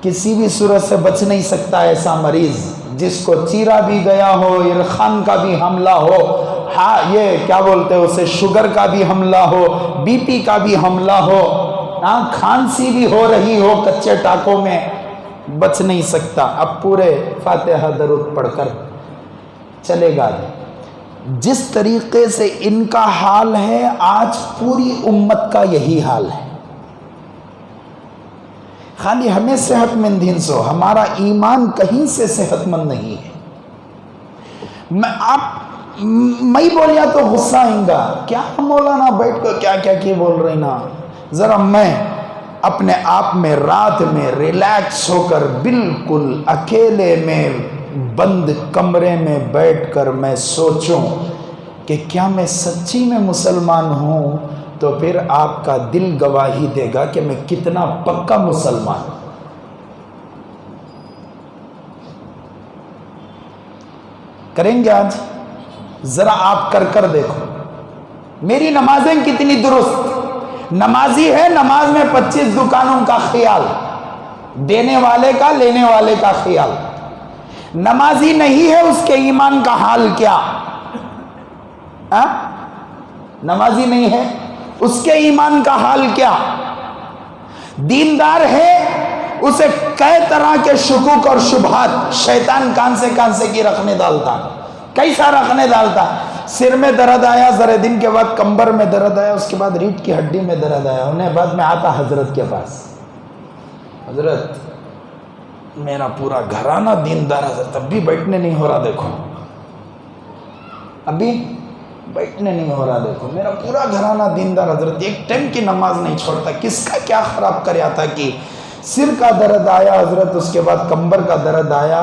کسی بھی صورت سے بچ نہیں سکتا ایسا مریض جس کو چیرا بھی گیا ہو، ارخان کا بھی حملہ ہو، ہاں یہ کیا بولتے ہیں اسے، شوگر کا بھی حملہ ہو، بی پی کا بھی حملہ ہو، ہاں کھانسی بھی ہو رہی ہو کچے ٹاکوں میں، بچ نہیں سکتا. اب پورے فاتحہ درود پڑھ کر چلے گا. جس طریقے سے ان کا حال ہے آج پوری امت کا یہی حال ہے. خالی ہمیں صحت مند ہنسو، ہمارا ایمان کہیں سے صحت مند نہیں ہے. میں بولیا تو غصہ آئیں گا، کیا مولانا بیٹھ کر کیا کیا بول رہے نا. ذرا میں اپنے آپ میں رات میں ریلیکس ہو کر بالکل اکیلے میں بند کمرے میں بیٹھ کر میں سوچوں کہ کیا میں سچی میں مسلمان ہوں، تو پھر آپ کا دل گواہی دے گا کہ میں کتنا پکا مسلمان ہوں. کریں گے آج؟ ذرا آپ کر دیکھو. میری نمازیں کتنی درست. نمازی ہے، نماز میں 25 دکانوں کا خیال، دینے والے کا لینے والے کا خیال. نمازی نہیں ہے، اس کے ایمان کا حال کیا؟ نمازی نہیں ہے، اس کے ایمان کا حال کیا؟ دیندار ہے، اسے کئی طرح کے شکوک اور شبہات شیطان کان سے کی رکھنے ڈالتا، کیسا رکھنے ڈالتا. سر میں درد آیا، ذرے دن کے بعد کمبر میں درد آیا، اس کے بعد ریڑھ کی ہڈی میں درد آیا، انہیں بعد میں آتا حضرت کے پاس، حضرت میرا پورا گھرانہ دیندار حضرت، اب بھی بیٹھنے نہیں ہو رہا، دیکھو ابھی بیٹھنے نہیں ہو رہا، دیکھو میرا پورا گھرانہ دیندار حضرت، ایک ٹائم کی نماز نہیں چھوڑتا. کس کا کیا خراب کریا تھا کہ سر کا درد آیا حضرت، اس کے بعد کمبر کا درد آیا،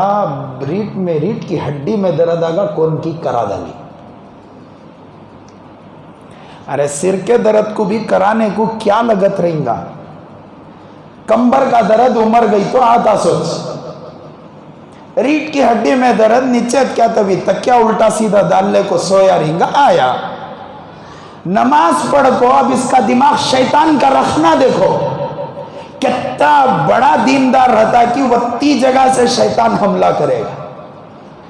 ریڑھ کی ہڈی میں درد آگا، کون کی کرا ڈالی. ارے سر کے درد کو بھی کرانے کو کیا لگت رہیں گا، کمبر کا درد عمر گئی تو آتا سوچ، ریڑھ کی ہڈی میں درد نیچے کیا تبھی تکیا الٹا سیدھا ڈال لے کو سویا رہیں گا. آیا نماز پڑھ کو اب اس کا دماغ شیطان کا رکھنا دیکھو کتنا بڑا دیندار رہتا کہ وقتی جگہ سے شیطان حملہ کرے گا.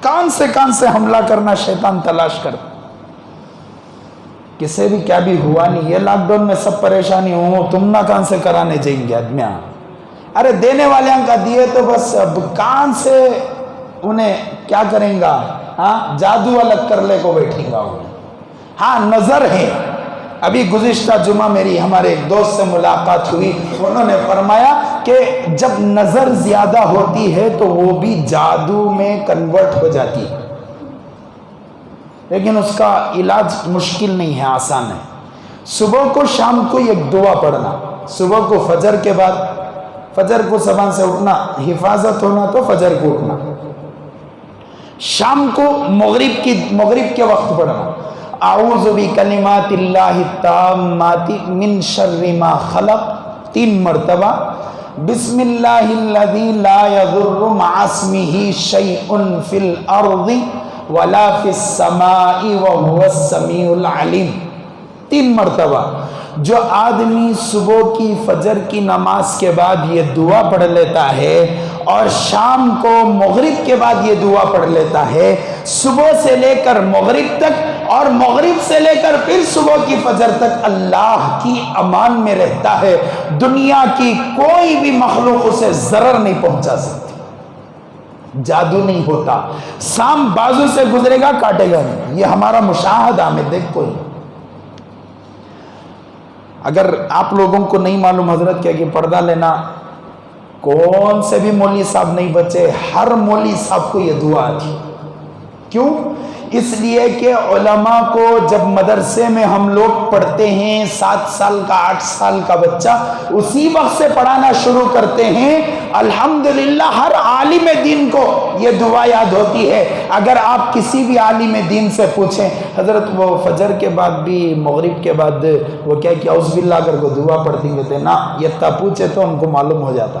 کان سے حملہ کرنا شیطان تلاش کرتا. کسے بھی کیا بھی ہوا نہیں، یہ لاک ڈاؤن میں سب پریشانی ہوں، تم نہ کان سے کرانے جائیں گے آدمیاں. ارے دینے والے کا دیے تو بس اب کان سے انہیں کیا کریں گا، ہاں جادو الگ کر لے کو بیٹھیں گا انہیں. ہاں نظر ہے. ابھی گزشتہ جمعہ میری ہمارے ایک دوست سے ملاقات ہوئی، انہوں نے فرمایا کہ جب نظر زیادہ ہوتی ہے تو وہ بھی جادو میں کنورٹ ہو جاتی ہے، لیکن اس کا علاج مشکل نہیں ہے، آسان ہے. صبح کو شام کو ایک دعا پڑھنا، صبح کو فجر کے بعد، فجر کو صبح سے اٹھنا، حفاظت ہونا تو فجر کو اٹھنا، شام کو مغرب کے وقت پڑھنا اعوذ بکلمات اللہ التامات من شر ما خلق 3 مرتبہ، بسم اللہ الذی لا یضر مع اسمہ شیء فی الارض ولا فی السماء وهو السمیع العلیم 3 مرتبہ. جو آدمی صبح کی فجر کی نماز کے بعد یہ دعا پڑھ لیتا ہے اور شام کو مغرب کے بعد یہ دعا پڑھ لیتا ہے، صبح سے لے کر مغرب تک اور مغرب سے لے کر پھر صبح کی فجر تک اللہ کی امان میں رہتا ہے. دنیا کی کوئی بھی مخلوق اسے ضرر نہیں پہنچا سکتی، جادو نہیں ہوتا. سام بازو سے گزرے گا کاٹے گا نہیں، یہ ہمارا مشاہدہ میں دیکھ کوئی. اگر آپ لوگوں کو نہیں معلوم حضرت کیا کہ پردہ لینا، کون سے بھی مولوی صاحب نہیں بچے، ہر مولوی صاحب کو یہ دعا تھی. کیوں؟ اس لیے کہ علماء کو جب مدرسے میں ہم لوگ پڑھتے ہیں 7 سال کا 8 سال کا بچہ اسی وقت سے پڑھانا شروع کرتے ہیں، الحمدللہ ہر عالم دین کو یہ دعا یاد ہوتی ہے. اگر آپ کسی بھی عالم دین سے پوچھیں حضرت وہ فجر کے بعد بھی مغرب کے بعد وہ کیا کہ اعوذ باللہ کر کو دعا پڑھتی ہیں، نا یہ تا پوچھے تو ان کو معلوم ہو جاتا.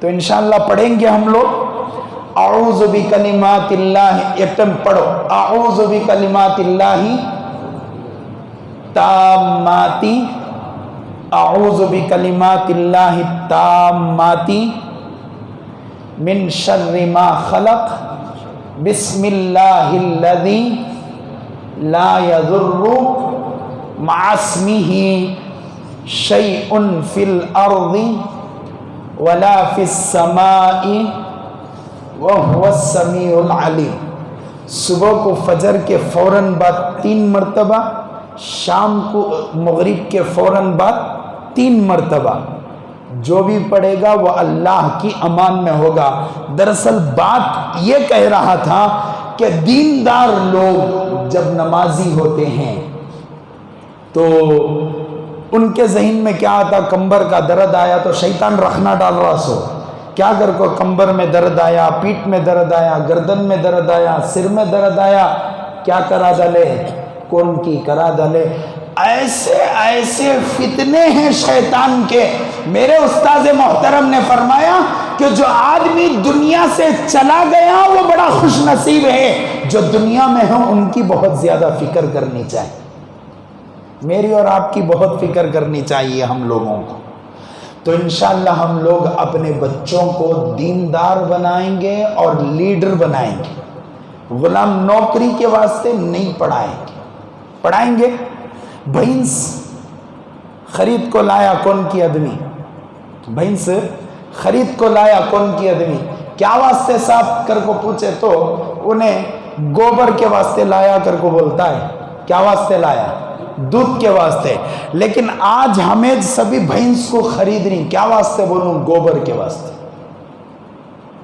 تو انشاءاللہ پڑھیں گے ہم لوگ اعوذ بکلمات اللہ، ایک ٹائم پڑھو اعوذ بکلمات اللہ تامات، اعوذ بکلمات اللہ التامات من شر ما خلق، بسم اللہ الذی لا یضر مع اسمہ شیء فی الارض ولا فی السماء وهو السمیع العلیم۔ صبح کو فجر کے فوراً بعد 3 مرتبہ، شام کو مغرب کے فوراً بعد 3 مرتبہ، جو بھی پڑھے گا وہ اللہ کی امان میں ہوگا۔ دراصل بات یہ کہہ رہا تھا کہ دیندار لوگ جب نمازی ہوتے ہیں تو ان کے ذہن میں کیا آتا، کمبر کا درد آیا تو شیطان رکھنا ڈال رہا سو، کیا کر کو کمبر میں درد آیا، پیٹ میں درد آیا، گردن میں درد آیا، سر میں درد آیا، کیا کرا ڈالے، کون کی کرا ڈالے۔ ایسے ایسے فتنے ہیں شیطان کے۔ میرے استاد محترم نے فرمایا کہ جو آدمی دنیا سے چلا گیا وہ بڑا خوش نصیب ہے، جو دنیا میں ہوں ان کی بہت زیادہ فکر کرنی چاہیے۔ میری اور آپ کی بہت فکر کرنی چاہیے ہم لوگوں کو۔ تو انشاءاللہ ہم لوگ اپنے بچوں کو دیندار بنائیں گے اور لیڈر بنائیں گے، غلام نوکری کے واسطے نہیں پڑھائیں گے۔ پڑھائیں گے بھینس خرید کو لایا کون کی آدمی، بھینس خرید کو لایا کون کی آدمی، کیا واسطے صاحب کر کو پوچھے تو انہیں گوبر کے واسطے لایا کر کو بولتا ہے۔ کیا واسطے لایا؟ دودھ کے واسطے۔ لیکن آج ہمیں سبھی بھینس کو خرید رہی، کیا واسطے بولوں؟ گوبر کے واسطے۔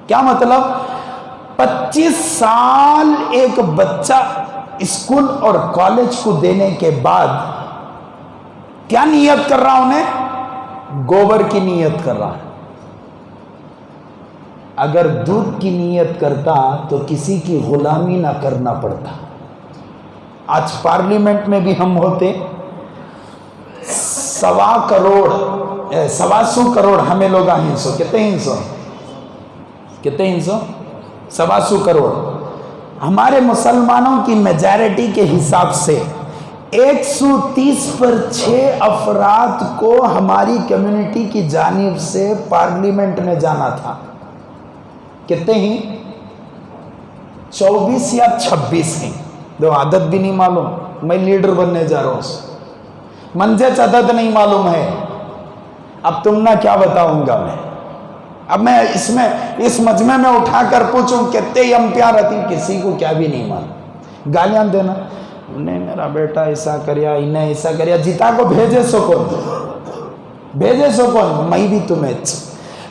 کیا مطلب؟ 25 سال ایک بچہ اسکول اور کالج کو دینے کے بعد کیا نیت کر رہا انہیں؟ گوبر کی نیت کر رہا ہے۔ اگر دودھ کی نیت کرتا تو کسی کی غلامی نہ کرنا پڑتا۔ آج پارلیمنٹ میں بھی ہم ہوتے 125 کروڑ ہمیں لوگ ہنسو، کتنے ہنسو، کتنے ہنسو، 125 کروڑ ہمارے مسلمانوں کی میجارٹی کے حساب سے 130 پر 6 افراد کو ہماری کمیونٹی کی جانب سے پارلیمنٹ میں جانا تھا۔ کتنے ہی؟ 24 یا 26 ہیں، دو عدد بھی نہیں معلوم، میں لیڈر بننے جا رہا ہوں، منجے عدد نہیں معلوم ہے۔ اب تم نہ کیا بتاؤں گا میں، اب میں اس مجمع میں اٹھا کر پوچھوں کتنے امپیار آتی، کسی کو کیا بھی نہیں معلوم، گالیاں دینا، انہیں میرا بیٹا ایسا کریا، انہیں ایسا کریا، جیتا کو بھیجے سو کون، میں بھی تمہیں۔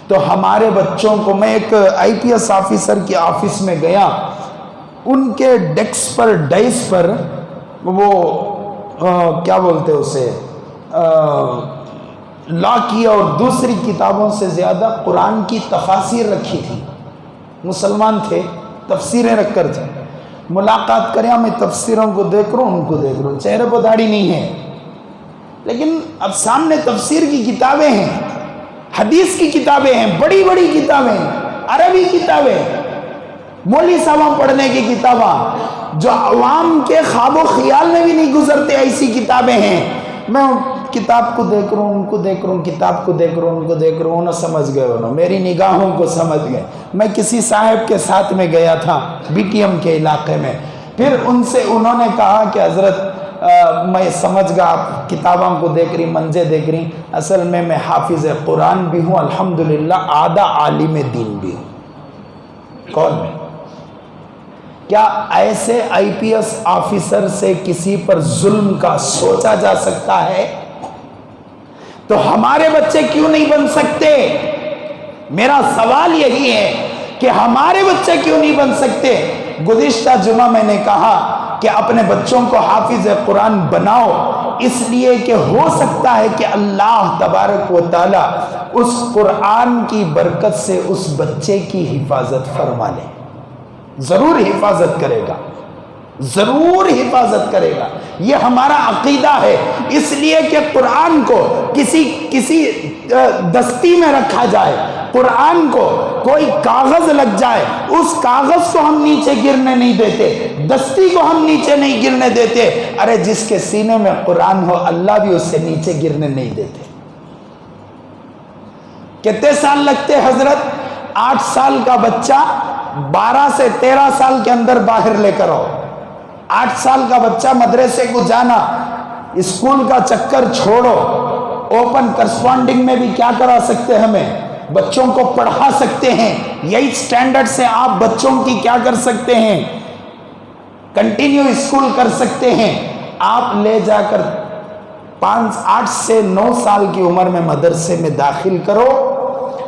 تو ہمارے بچوں کو، میں ایک IPS آفیسر کی آفس میں گیا، ان کے ڈیسک پر وہ کیا بولتے اسے، لا کی اور دوسری کتابوں سے زیادہ قرآن کی تفاسیر رکھی تھی، مسلمان تھے، تفسیریں رکھ کر تھے۔ ملاقات کریا، میں تفسیروں کو دیکھ رہا ہوں، ان کو دیکھ رہا ہوں، چہرے پر داڑھی نہیں ہے، لیکن اب سامنے تفسیر کی کتابیں ہیں، حدیث کی کتابیں ہیں، بڑی بڑی کتابیں، عربی کتابیں، مولوی صاحب پڑھنے کی کتابیں جو عوام کے خواب و خیال میں بھی نہیں گزرتے، ایسی کتابیں ہیں۔ میں کتاب کو دیکھ رہا ہوں، ان کو دیکھ رہا ہوں، کتاب کو دیکھ رہا ہوں، ان کو دیکھ رہا ہوں، انہوں سمجھ گئے، انہوں میری نگاہوں کو سمجھ گئے۔ میں کسی صاحب کے ساتھ میں گیا تھا BTM کے علاقے میں، پھر انہوں نے کہا کہ حضرت میں سمجھ گا، آپ کتابوں کو دیکھ رہی، منجے دیکھ رہی، اصل میں حافظ قرآن بھی ہوں، الحمدللہ آدھا عالم دین بھی ہوں۔ کون میں؟ کیا ایسے IPS آفیسر سے کسی پر ظلم کا سوچا جا سکتا ہے؟ تو ہمارے بچے کیوں نہیں بن سکتے؟ میرا سوال یہی ہے کہ ہمارے بچے کیوں نہیں بن سکتے؟ گزشتہ جمعہ میں نے کہا کہ اپنے بچوں کو حافظ قرآن بناؤ، اس لیے کہ ہو سکتا ہے کہ اللہ تبارک و تعالی اس قرآن کی برکت سے اس بچے کی حفاظت فرما لے۔ ضرور حفاظت کرے گا، ضرور حفاظت کرے گا، یہ ہمارا عقیدہ ہے۔ اس لیے کہ قرآن کو کسی دستی میں رکھا جائے، قرآن کو کوئی کاغذ لگ جائے اس کاغذ کو ہم نیچے گرنے نہیں دیتے، دستی کو ہم نیچے نہیں گرنے دیتے۔ ارے جس کے سینے میں قرآن ہو اللہ بھی اس سے نیچے گرنے نہیں دیتے۔ کتنے سال لگتے حضرت؟ 8 سال کا بچہ 12 سے 13 سال کے اندر باہر لے کر آؤ۔ 8 سال کا بچہ مدرسے کو جانا، اسکول کا چکر چھوڑو، اوپن کرسپونڈنگ میں بھی کیا کرا سکتے ہمیں؟ بچوں کو پڑھا سکتے ہیں، 8 سٹینڈرڈ سے آپ بچوں کی کیا کر سکتے ہیں؟ کنٹینیو اسکول کر سکتے ہیں۔ آپ لے جا کر 8 سے 9 سال کی عمر میں مدرسے میں داخل کرو،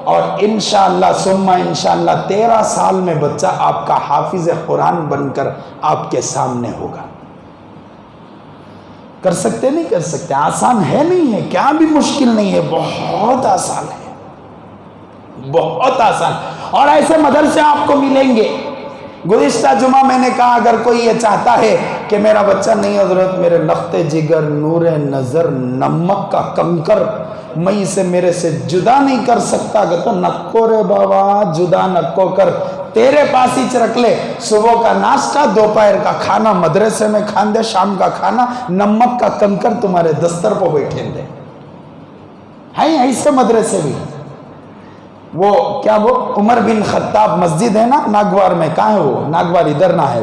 اور انشاءاللہ ثم انشاءاللہ 13 سال میں بچہ آپ کا حافظ قرآن بن کر آپ کے سامنے ہوگا۔ کر سکتے نہیں کر سکتے؟ آسان ہے نہیں ہے، کیا بھی مشکل نہیں ہے، بہت آسان ہے، بہت آسان۔ اور ایسے مدرسے آپ کو ملیں گے۔ گزشتہ جمعہ میں نے کہا اگر کوئی یہ چاہتا ہے کہ میرا بچہ نہیں حضرت، میرے لخت جگر، نور نظر، نمک کا کنکر، میں اسے میرے سے جدا نہیں کر سکتا، کہ تو نکو رے بابا، جدا نکو کر، تیرے پاس ہی رکھ لے، صبح کا ناشتہ، دوپہر کا کھانا مدرسے میں کھان دے، شام کا کھانا نمک کا کنکر تمہارے دستر پہ بیٹھے دے۔ ہیں ایسے مدرسے بھی۔ وہ کیا وہ عمر بن خطاب مسجد ہے نا ناگوار میں، کہاں ہے وہ؟ ناگوار ادھر نہ ہے،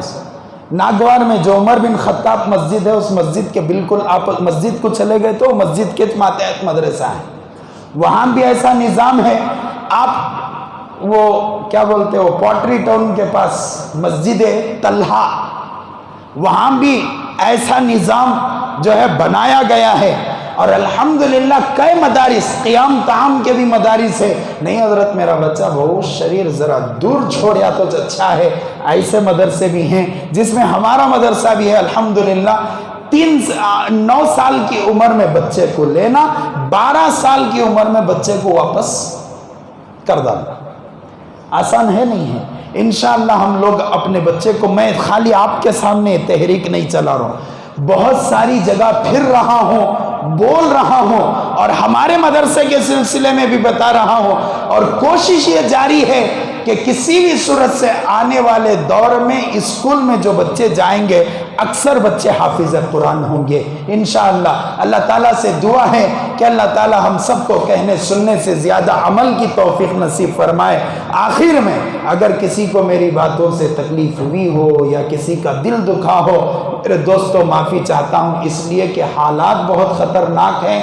ناگوار میں جو عمر بن خطاب مسجد ہے، اس مسجد کے بالکل آپ مسجد کو چلے گئے تو مسجد کے ماتحت مدرسہ ہے، وہاں بھی ایسا نظام ہے۔ آپ وہ کیا بولتے ہو، پوٹری ٹاؤن کے پاس مسجد طلحہ، وہاں بھی ایسا نظام جو ہے بنایا گیا ہے، اور الحمدللہ کئی مدارس، قیام تعام کے بھی مدارس ہے۔ نہیں حضرت میرا بچہ بہت شریر، ذرا دور چھوڑیا تو اچھا ہے، ایسے مدرسے بھی ہیں، جس میں ہمارا مدرسہ بھی ہے الحمدللہ۔ 9 سال کی عمر میں بچے کو لینا، 12 سال کی عمر میں بچے کو واپس کر ڈالنا، آسان ہے نہیں ہے۔ انشاءاللہ ہم لوگ اپنے بچے کو، میں خالی آپ کے سامنے تحریک نہیں چلا رہا ہوں، بہت ساری جگہ پھر رہا ہوں، بول رہا ہوں، اور ہمارے مدرسے کے سلسلے میں بھی بتا رہا ہوں، اور کوشش یہ جاری ہے کہ کسی بھی صورت سے آنے والے دور میں اسکول میں جو بچے جائیں گے اکثر بچے حافظ قرآن ہوں گے انشاءاللہ۔ اللہ تعالیٰ سے دعا ہے کہ اللہ تعالیٰ ہم سب کو کہنے سننے سے زیادہ عمل کی توفیق نصیب فرمائے۔ آخر میں اگر کسی کو میری باتوں سے تکلیف ہوئی ہو یا کسی کا دل دکھا ہو، میرے دوستوں معافی چاہتا ہوں، اس لیے کہ حالات بہت خطرناک ہیں،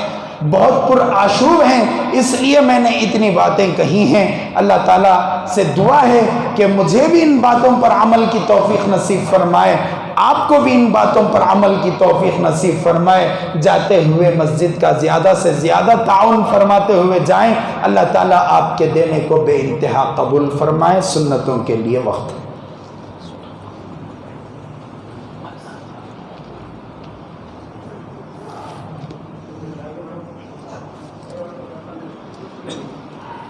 بہت پرآشوب ہیں، اس لیے میں نے اتنی باتیں کہی ہیں۔ اللہ تعالیٰ سے دعا ہے کہ مجھے بھی ان باتوں پر عمل کی توفیق نصیب فرمائے، آپ کو بھی ان باتوں پر عمل کی توفیق نصیب فرمائے۔ جاتے ہوئے مسجد کا زیادہ سے زیادہ تعاون فرماتے ہوئے جائیں، اللہ تعالیٰ آپ کے دینے کو بے انتہا قبول فرمائے۔ سنتوں کے لیے وقت